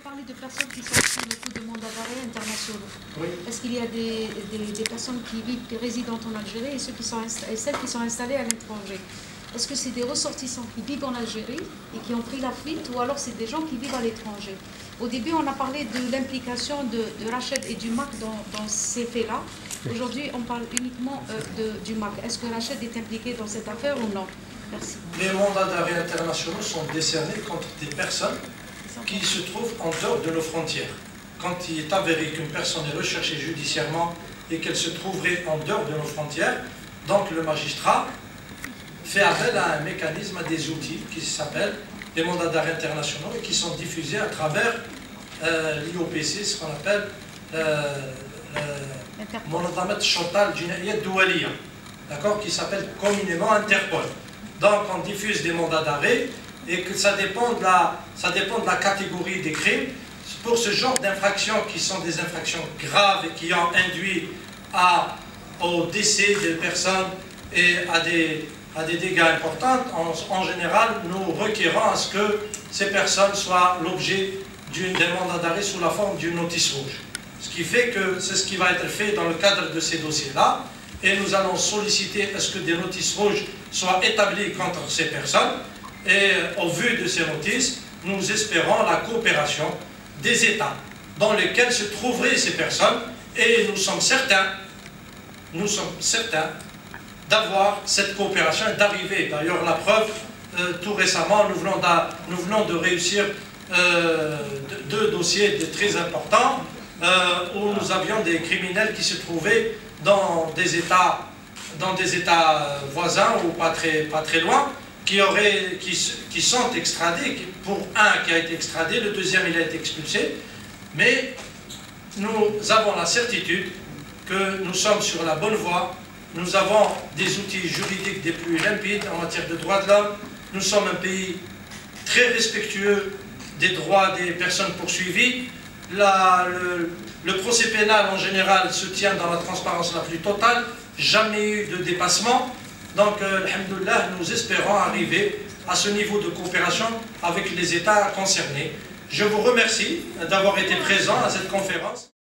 parlez de personnes qui sont sous le coup de mandats d'arrêt internationaux. Oui. Est-ce qu'il y a des personnes qui vivent, qui résident en Algérie et, celles qui sont installées à l'étranger? Est-ce que c'est des ressortissants qui vivent en Algérie et qui ont pris la fuite, ou alors c'est des gens qui vivent à l'étranger? Au début, on a parlé de l'implication de Rached et du MAC dans ces faits-là. Aujourd'hui, on parle uniquement du MAC. Est-ce que Rached est impliqué dans cette affaire ou non? Merci. Les mandats d'arrêt internationaux sont décernés contre des personnes qui se trouvent en dehors de nos frontières. Quand il est avéré qu'une personne est recherchée judiciairement et qu'elle se trouverait en dehors de nos frontières, donc le magistrat fait appel à un mécanisme, à des outils qui s'appellent les mandats d'arrêt internationaux et qui sont diffusés à travers l'IOPC, ce qu'on appelle Monadamat Shorta al-Jinayat Doualiya, d'accord, qui s'appelle communément Interpol. Donc on diffuse des mandats d'arrêt et que ça dépend de la catégorie des crimes. Pour ce genre d'infractions qui sont des infractions graves et qui ont induit au décès des personnes et à des dégâts importants, en général, nous requérons à ce que ces personnes soient l'objet d'un mandat d'arrêt sous la forme d'une notice rouge. Ce qui fait que c'est ce qui va être fait dans le cadre de ces dossiers-là. Et nous allons solliciter à ce que des notices rouges soient établies contre ces personnes. Et au vu de ces notices, nous espérons la coopération des États dans lesquels se trouveraient ces personnes. Et nous sommes certains d'avoir cette coopération et d'arriver. D'ailleurs, la preuve, tout récemment, nous venons de réussir deux dossiers très importants où nous avions des criminels qui se trouvaient dans des États voisins ou pas très loin, qui sont extradés. Pour un qui a été extradé, le deuxième il a été expulsé. Mais nous avons la certitude que nous sommes sur la bonne voie. Nous avons des outils juridiques des plus limpides en matière de droits de l'homme. Nous sommes un pays très respectueux des droits des personnes poursuivies. Le procès pénal en général se tient dans la transparence la plus totale. Jamais eu de dépassement. Donc, alhamdoulilah, nous espérons arriver à ce niveau de coopération avec les États concernés. Je vous remercie d'avoir été présents à cette conférence.